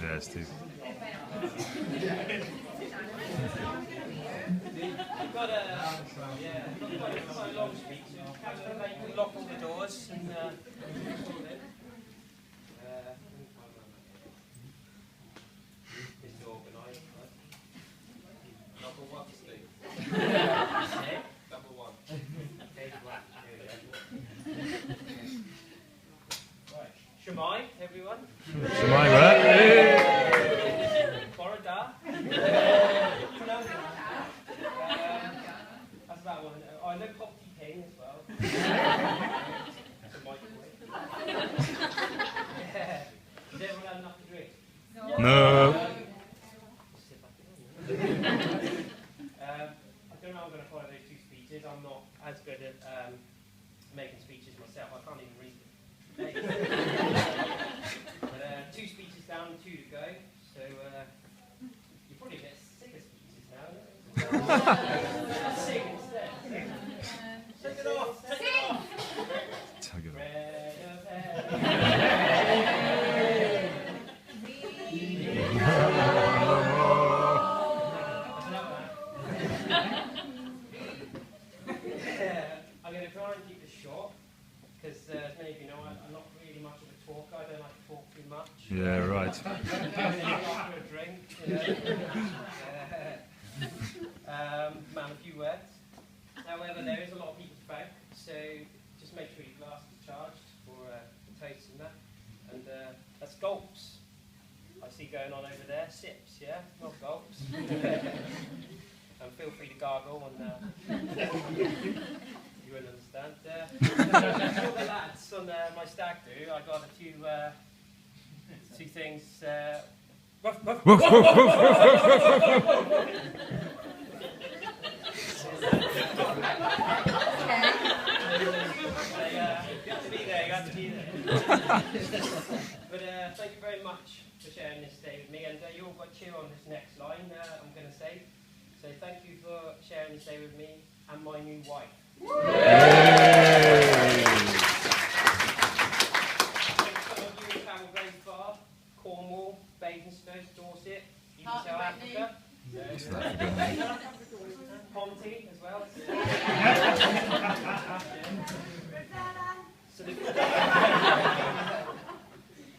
Yeah, Steve. We've got quite a long speech. You can lock all the doors and this is organised. Number one, Steve. Number one. Right. Shemai, everyone. Shemai, right? Borada. That's about one. I know Poppy King as well. That's a microwave. Yeah. Has everyone had enough to drink? No. I don't know how I'm going to follow those two speeches. I'm not as good at making speeches myself. I can't even read them. But two speeches down, two to go. So you probably get sick of speeches now. Sing instead. Take it off. Take it off. Tug it off. I'm going to try and keep this short because, as many of you know, I'm not really much of a talker. I don't like to talk too much. Yeah, right. After a drink, man, a few words. However, there is a lot of people to thank, so just make sure your glass is charged for the toast and that. And that's gulps. I see going on over there. Sips, yeah? Not gulps. And feel free to gargle and you will understand. All the lads on my stag do, I got a few two things. Ruff, ruff, ruff, ruff, you have to be there, you have to be there. But thank you very much for sharing this day with me, and you all got cheer on this next line, I'm going to say. So thank you for sharing this day with me and my new wife. Some of you travel very far: Cornwall, Basingstoke, Dorset, even South Africa. Ponty as well. So the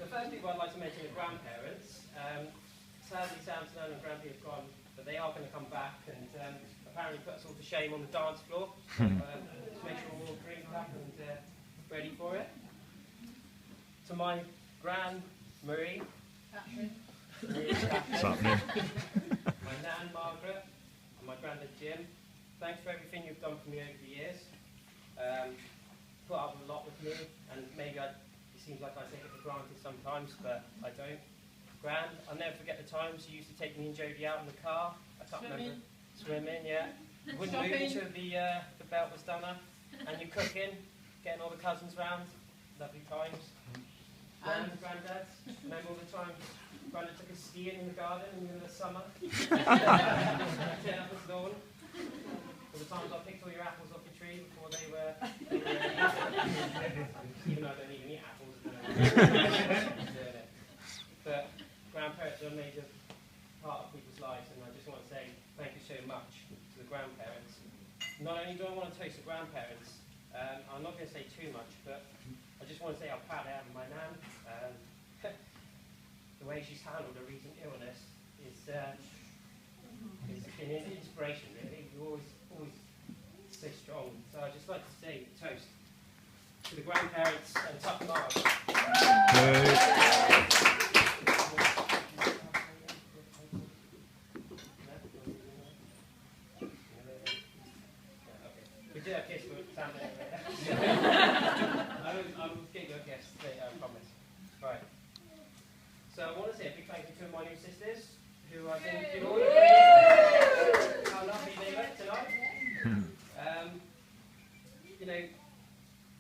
first people I'd like to mention are grandparents. Sadly, Samson and Grampy have gone, but they are going to come back and apparently put us all to shame on the dance floor. So just make sure we're all drinked up and ready for it. To my Gran Marie, What's happening? my Nan Margaret, and my Grandad Jim, thanks for everything you've done for me over the years. Put up a lot with me, and maybe it seems like I take it for granted sometimes, but I don't. Grand, I'll never forget the times you used to take me and Jodie out in the car. I can't remember. Swimming, yeah. Wouldn't move until the belt was done up. And you're cooking, getting all the cousins round. Lovely times. Granddads, remember all the times Grandad took us skiing in the garden in the middle of summer? Apples dawn. All the times I picked all your apples off your tree before they were even though I don't even eat apples. But grandparents are a major part of people's lives, and I just want to say thank you so much to the grandparents. Not only do I want to toast the grandparents, I'm not going to say too much, but I just want to say how proud I am of my Nan. The way she's handled her recent illness is an inspiration, really. You're always so strong. So I'd just like to say toast to the grandparents and tough love. We do have kiss for Sam anyway. I will get you a kiss later, I promise. Right. So I want to say a big thank you to my new sisters, who I think you all agree how lovely they look tonight. You know,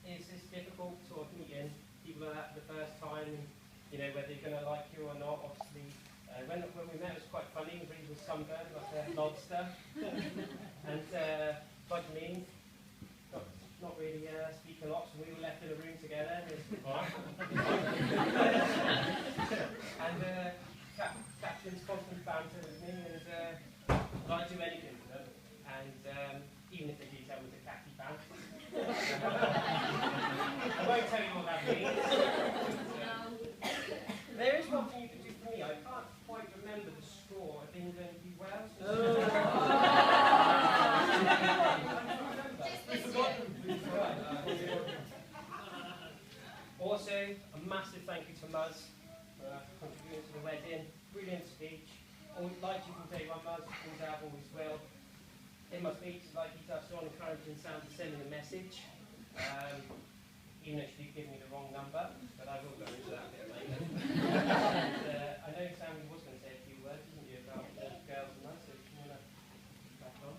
it's difficult sort of meeting people like that for the first time, and, you know, whether you're going to like you or not. Obviously, when we met, it was quite funny. He was sunburned like a lobster, and like me, not really speaking a lot, so we were left in a room together. And Catherine's constant banter with me, and I'd do anything for them. And even if they do tell me to khaki pants. I won't tell you what that means. There is one thing you can do for me. I can't quite remember the score of England v Wales. Also, a massive thank you to Muzz for contributing to the wedding. Brilliant speech. Like you from day one, Muzz, always have, always will. In my speech, like he touched on, encouraging Sam to send me a message. Even if she gave me the wrong number, but I will go into that a bit later. And, I know Sam was going to say a few words, isn't you, about the girls and that, so if you want to back on.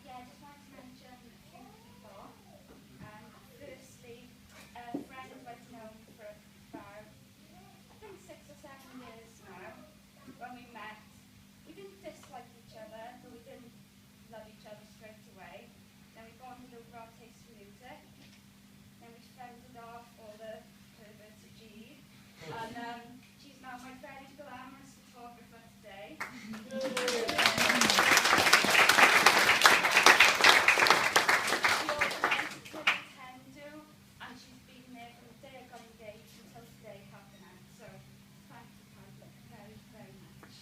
Yeah, I just wanted to mention a few people. Firstly, a friend I've known for about, I think 6 or 7 years now. When we met, we didn't dislike each other, but we didn't love each other straight away. Then we bonded over our taste for music. Then we fended off all the perverts of G. And she's now my very glamorous photographer today. And she's been there from the day I got engaged until today, helping out. So thank you, Pablo, very, very much.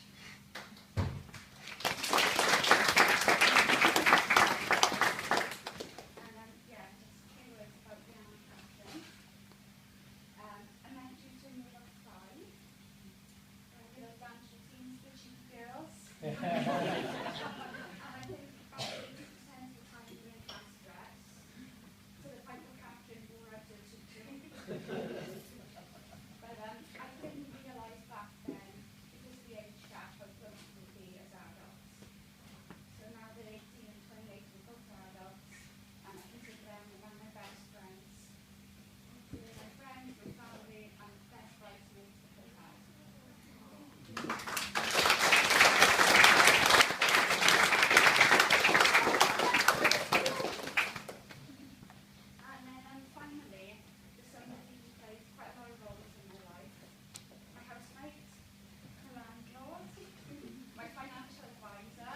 And yeah, just a few words about Brianna and Catherine. I met you to move up 5. Little dance routines for cheap girls. And I think about 80% of the time you're in fast dress. So the pipe of Catherine wore out her tutu. But I didn't realise back then, because of the age gap, how close we would be as adults. So now that 18 and 28 we're both adults, and I consider them one of my best friends. They're my friends, my family, and the best bridesmaids that they've had. And then finally, there's somebody who plays quite a lot of roles in my life. My housemate, my landlord, my financial advisor,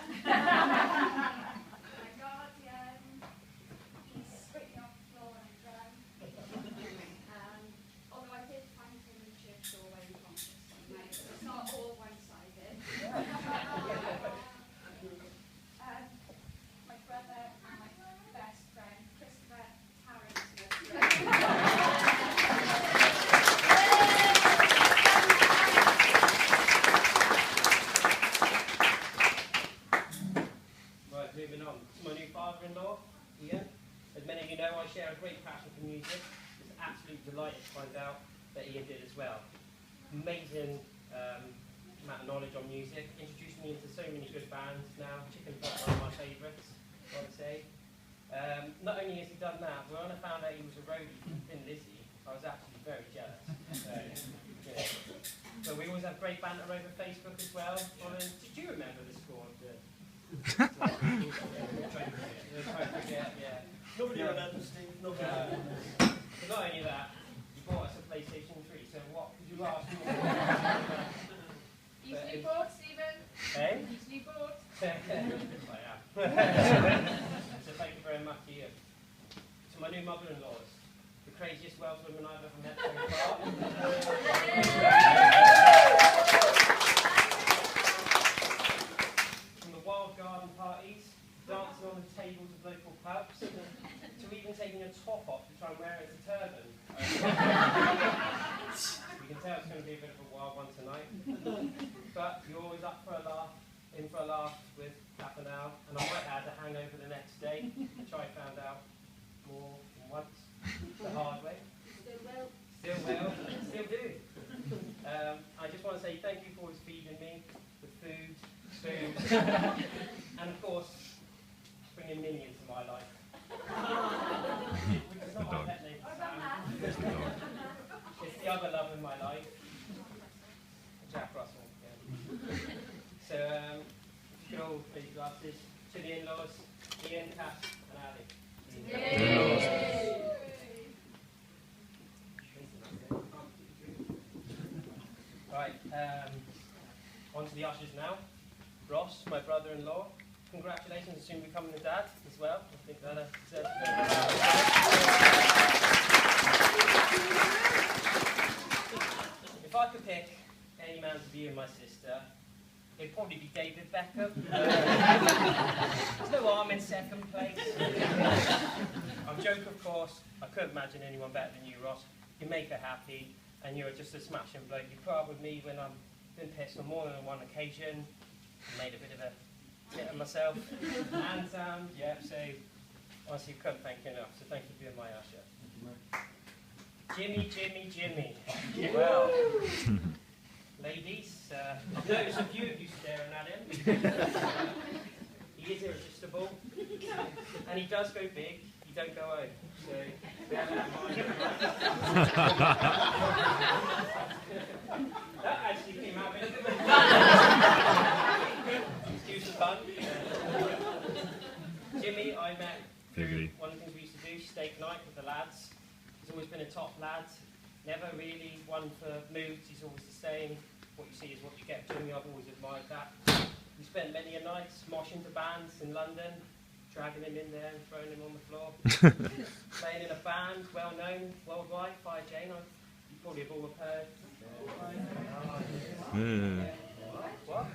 my guardian, he's scraping off the floor when I'm drunk. Although I did find him in the church doorway unconscious one night, so it's not all one-sided. My brother and my best friend, Christopher Harris. Right, moving on. To my new father-in-law, Ian. As many of you know, I share a great passion for music. Just absolutely delighted to find out that Ian did as well. Amazing amount of knowledge on music. Introduced me into so many good bands now. Chicken Butt, one of my favourites, I would say. Not only has he done that, but when I found out he was a roadie for Thin Lizzy, I was actually very jealous. Yeah. So we always have great banter over Facebook as well. Did you remember the score of the... Nobody remembers, Steve. Nobody remembers. But not only that, you bought us a PlayStation 3, so what could you ask for? Easily bought, Stephen. Hey? Easily bought. I am. So thank you very much to you. To my new mother-in-laws, the craziest Welsh women I've ever met so far. From the wild garden parties, dancing on the tables of local pubs, to even taking your top off to try and wear it as a turban. You can tell it's going to be a bit of a wild one tonight. But you're always up for a laugh, in for a laugh with Tappinal, and I might add a hangover the next day, which I found out more than once, the hard way. Still will. Still will, still do. I just want to say thank you for always feeding me with food, and of course, bringing Minnie into my life. Which is not my pet name, It's the dog. it's the other love in my life, Jack Russell. Yeah. So, if you could all put your glasses to the in-laws, Ian, Kat, and Ali. In-laws. Right, on to the ushers now. Ross, my brother-in-law, congratulations on soon becoming a dad as well. I think that deserves a bit. If I could pick any man to be with my sister, it'd probably be David Beckham. There's no harm in second place. I'm joking, of course. I couldn't imagine anyone better than you, Ross. You make her happy, and you're just a smashing bloke. You put up with me when I've been pissed on more than one occasion. I made a bit of a tit of myself. And, yeah, so, honestly, couldn't thank you enough. So thank you for being my usher. Jimmy, Jimmy, Jimmy. Well, ladies, I've noticed a few of you staring at him. He is irresistible, and he does go big. You don't go home. So bear that in mind. That actually came out a bit. Excuse the pun. Jimmy, I met through one of the things we used to do, steak night with the lads. He's always been a top lad. Never really one for moods. He's always the same. What you see is what you get. Jimmy, I've always admired that. We spent many a night moshing to bands in London, dragging him in there and throwing him on the floor. Playing in a band, well known worldwide, Fire Jane. You probably have all heard. What?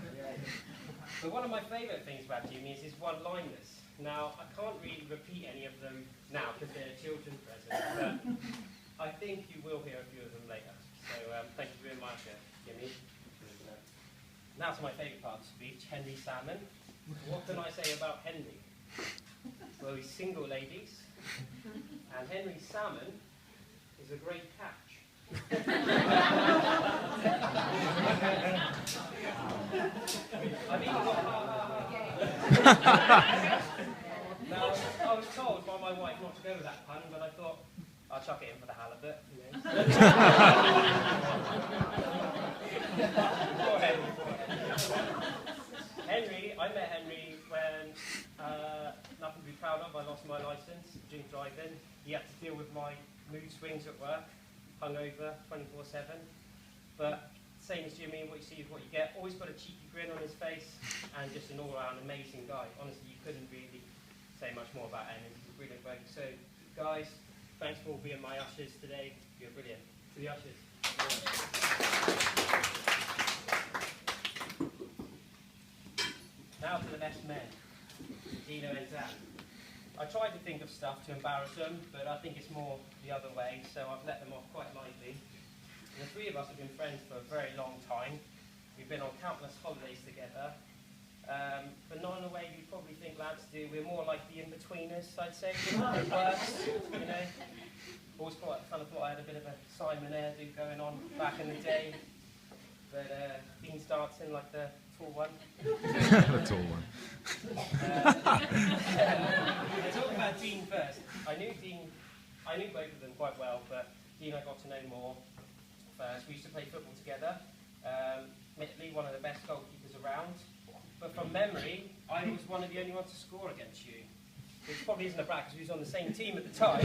But one of my favourite things about Jimmy is his one-liners. Now, I can't really repeat any of them now because they're children present, but I think you will hear a few of them later. So thank you very much, Jimmy. Now to my favourite part of the speech, Henry Salmon. What can I say about Henry? Well, he's single, ladies, and Henry Salmon is a great catch. I've even got Now, I was told by my wife not to go with that pun, but I thought I'll chuck it in for the halibut. Poor Henry. Henry, I met Henry when nothing to be proud of. I lost my licence, drink driving. He had to deal with my mood swings at work, hungover 24/7. But same as Jimmy, what you see is what you get. Always got a cheeky grin on his face, and just an all-round amazing guy. Honestly, you couldn't really say much more about him. He's a brilliant bloke. So, guys, thanks for being my ushers today. You're brilliant. To the ushers. Now to the best men, Dino and Dan. I tried to think of stuff to embarrass them, but I think it's more the other way, so I've let them off quite lightly. And the three of us have been friends for a very long time. We've been on countless holidays together, but not in a way you probably think lads do. We're more like the in-betweeners, I'd say. We're worse, you know. Always kind of thought I had a bit of a Simon hairdo going on back in the day, but Dean's dancing like the tall one. The tall one. Let's talk about Dean first. I knew both of them quite well, but Dean I got to know more first. We used to play football together. Admittedly, one of the best goalkeepers around. But from memory, I was one of the only ones to score against you. Which probably isn't a brag because we was on the same team at the time.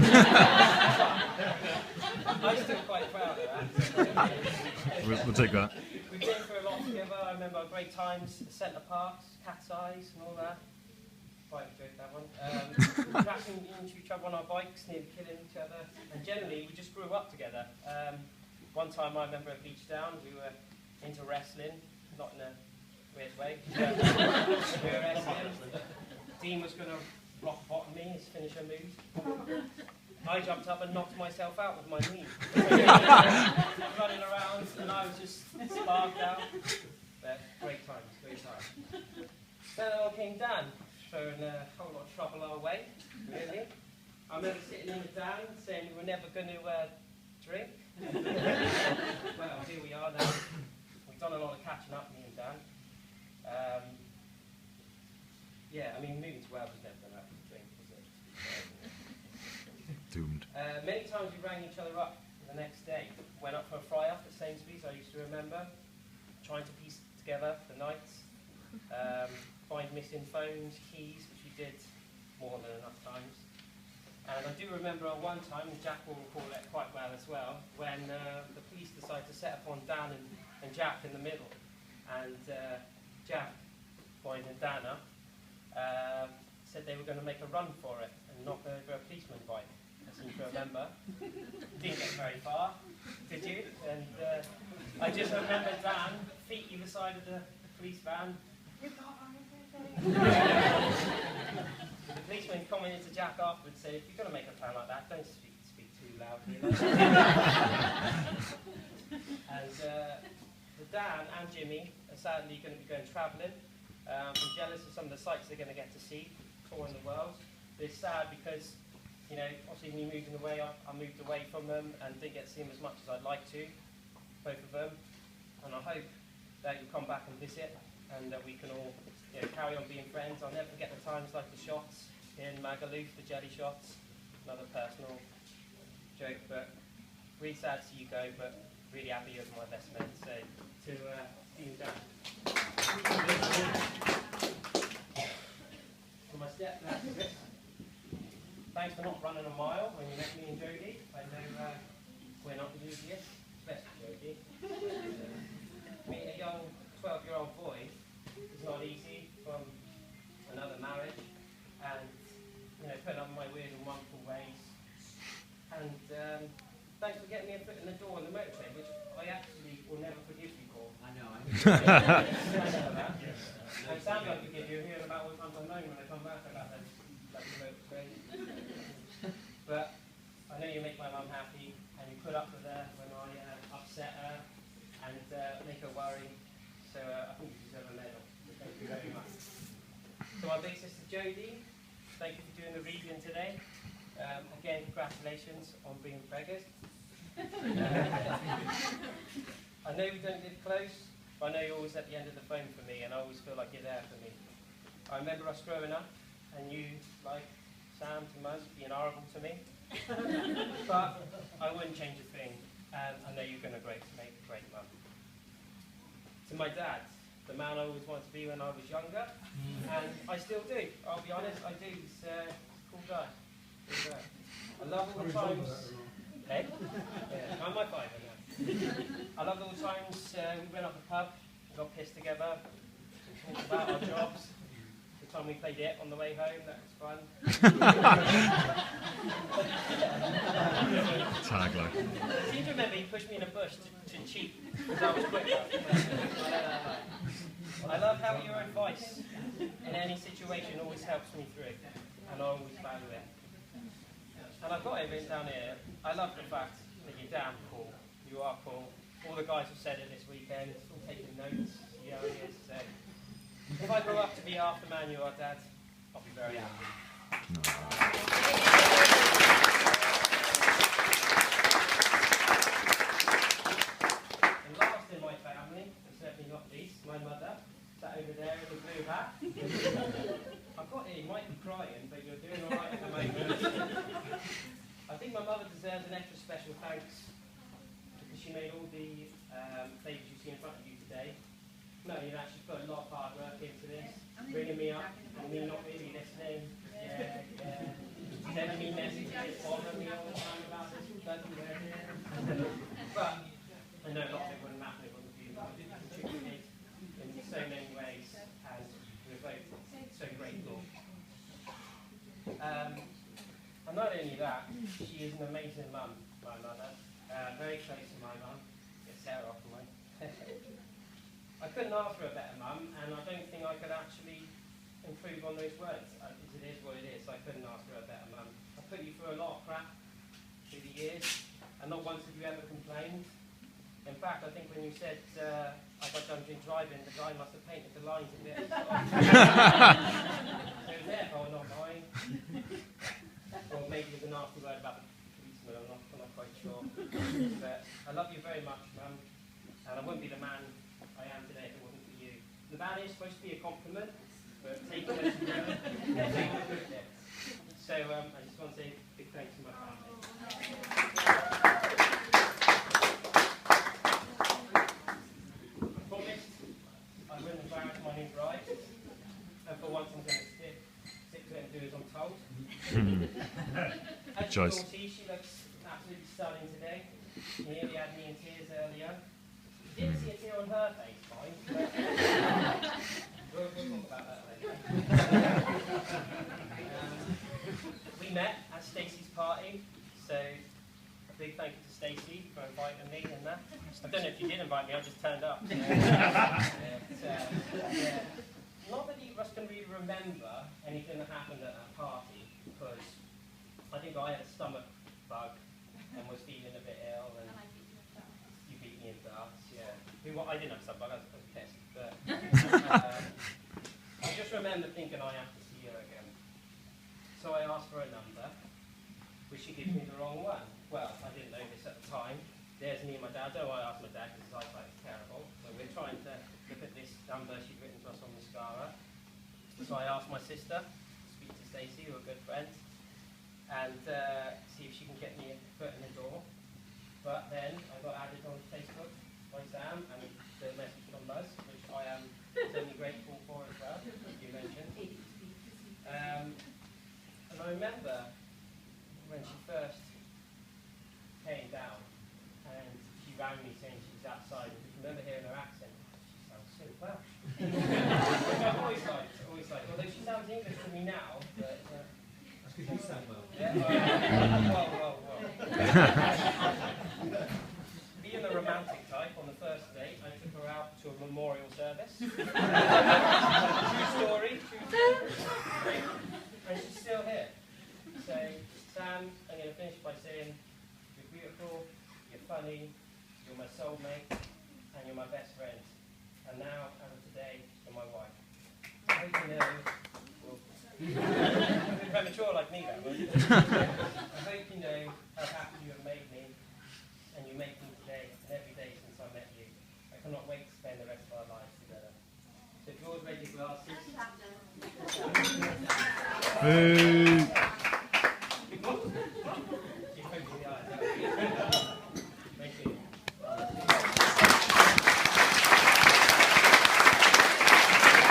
I'm still quite proud of that. We'll take that. We've been through a lot together. I remember our great times at Centre Parks, Cat's Eyes and all that. Quite enjoyed that one. Crashing into each other on our bikes, nearly killing each other. And generally, we just grew up together. One time I remember at Beach Down, we were into wrestling, not in a weird way. But we were wrestling. Dean was going to rock bottom me, his finisher move. I jumped up and knocked myself out with my knee. Running around, and I was just sparked out. But great times, great times. Then along came Dan, throwing a whole lot of trouble our way, really. I remember sitting in with Dan, saying we were never going to drink. Well, here we are now. We've done a lot of catching up, me and Dan. Yeah, I mean, moving to Wales was never going to happen to drink, was it? Doomed. Many times we rang each other up the next day. Went up for a fry-up at Sainsbury's, I used to remember. Trying to piece together the nights. Find missing phones, keys, which we did more than enough times. And I do remember one time, and Jack will recall it quite well as well, when the police decided to set upon Dan and and Jack in the middle. And Jack, pointing Dana, said they were going to make a run for it and knock over a policeman bike. I seem to remember. Didn't get very far, did you? And I just remember Dan, feet either side of the police van. You can't run over anything. The policeman commented to Jack afterwards, said, if you're going to make a plan like that, don't speak too loudly. And Dan and Jimmy are sadly going to be going travelling. I'm jealous of some of the sights they're going to get to see, touring the world. It's sad because, you know, obviously me moving away, I moved away from them and didn't get to see them as much as I'd like to, both of them. And I hope that you'll come back and visit and that we can all, you know, carry on being friends. I'll never forget the times like the shots in Magaluf, the jelly shots. Another personal joke, but really sad to see you go, but really happy you're my best man. So to see you down. For my stepdad, thanks for not running a mile when you met me and Jodie. I know we're not the easiest, especially Jodie. Meeting a young 12-year-old boy is not easy from another marriage, and you know, putting up my weird and wonderful ways. And thanks for getting me a foot in the door on the motorway, which I actually will never forgive you for. I know. I know that. It sounds like I forgive you hearing about what comes unknown when I come back about the motorway. But I know you make my mum happy, and you put up with her when I upset her and make her worry. So I think you deserve a medal. Thank you very much. To my big sister Jodie, thank you for doing the reading today. Again, congratulations on being preggers. I know we don't live close, but I know you're always at the end of the phone for me, and I always feel like you're there for me. I remember us growing up, and you, like Sam to Muzz, being horrible to me. But I wouldn't change a thing, and I know you're going to make a great mum. To my dad, the man I always wanted to be when I was younger, and I still do. I'll be honest, I do. He's a cool guy. Cool guy. I love all the times. Hey? Yeah, I'm my fiver now. I love all the times we went up the pub, we got pissed together, talked about our jobs. The time we played it on the way home, that was fun. Tagline. I seem to remember he pushed me in a bush to cheat because I was quicker. I love how your advice in any situation always helps me through, and I always value it. And I've got it written down here. I love the fact that you're damn cool. You are cool. All the guys have said it this weekend. All taking notes. See how it is. So, if I grow up to be half the man you are, Dad, I'll be very happy. And last in my family, and certainly not least, my mother, sat over there with a blue hat. I've got it, you might be crying, but you're doing all right at the moment. I think my mother deserves an extra special thanks because she made all the favours you see in front of you today. No, you've actually put a lot of hard work into this, bringing me up, and me not really listening. Yeah. Sending me messages, bothering me all the time about this bloody wedding. But I know a lot of it wouldn't happen if it wasn't for you. I did contribute in so many ways, and we're both so grateful. And not only that, she is an amazing mum, my mother. Very close to my mum. Get Sarah off the way. I couldn't ask for a better mum, and I don't think I could actually improve on those words. It is what it is. I couldn't ask for a better mum. I put you through a lot of crap through the years, and not once have you ever complained. In fact, I think when you said I got done driving, the guy must have painted the lines a bit. So it was their fault, not mine. Or maybe there's a nasty word about the policeman, I'm not quite sure. But I love you very much, Mum, and I wouldn't be the man I am today if it wasn't for you. The man is supposed to be a compliment, but take it as you will, and take it with it. So I just want to say big thanks to my family. I promised I wouldn't embarrass my new bride, and for once I'm going to stick to it and do as I'm told. As you can see, she looks absolutely stunning today. She nearly had me in tears earlier. Didn't see a tear on her face, fine. We'll talk about that later. We met at Stacey's party, so a big thank you to Stacey for inviting me and that. I don't know if you did invite me, I just turned up. Not that either of us can really remember anything that happened at that party, because I think I had a stomach bug and was feeling a bit ill, and you beat me in darts, yeah. I didn't have a stomach bug, I was pissed, but I just remember thinking I have to see her again. So I asked for a number, which she gives me the wrong one. Well, I didn't know this at the time. There's me and my dad. Oh, I asked my dad because his eyesight is terrible. So we're trying to look at this number she'd written to us on mascara. So I asked my sister to speak to Stacey, who are good friends, and see if she can get me a foot in the door. But then I got added on Facebook by Sam and the message from Buzz, which I am certainly grateful for as well, as you mentioned. And I remember when she first came down and she rang me saying she was outside, and I remember hearing her accent. She sounds so Welsh. I've always liked, although she sounds English to me now, but That's because you sound well. yeah, whoa. Being the romantic type, on the first date, I took her out to a memorial service. True story. And she's still here. So, Sam, I'm going to finish by saying, you're beautiful, you're funny, you're my soulmate, and you're my best friend. And now, as of today, you're my wife. I hope you know, a bit premature like me, that was. I hope you know how happy you have made me, and you make me today, and every day since I met you. I cannot wait to spend the rest of our lives together. So if yours raise your glasses. Hey.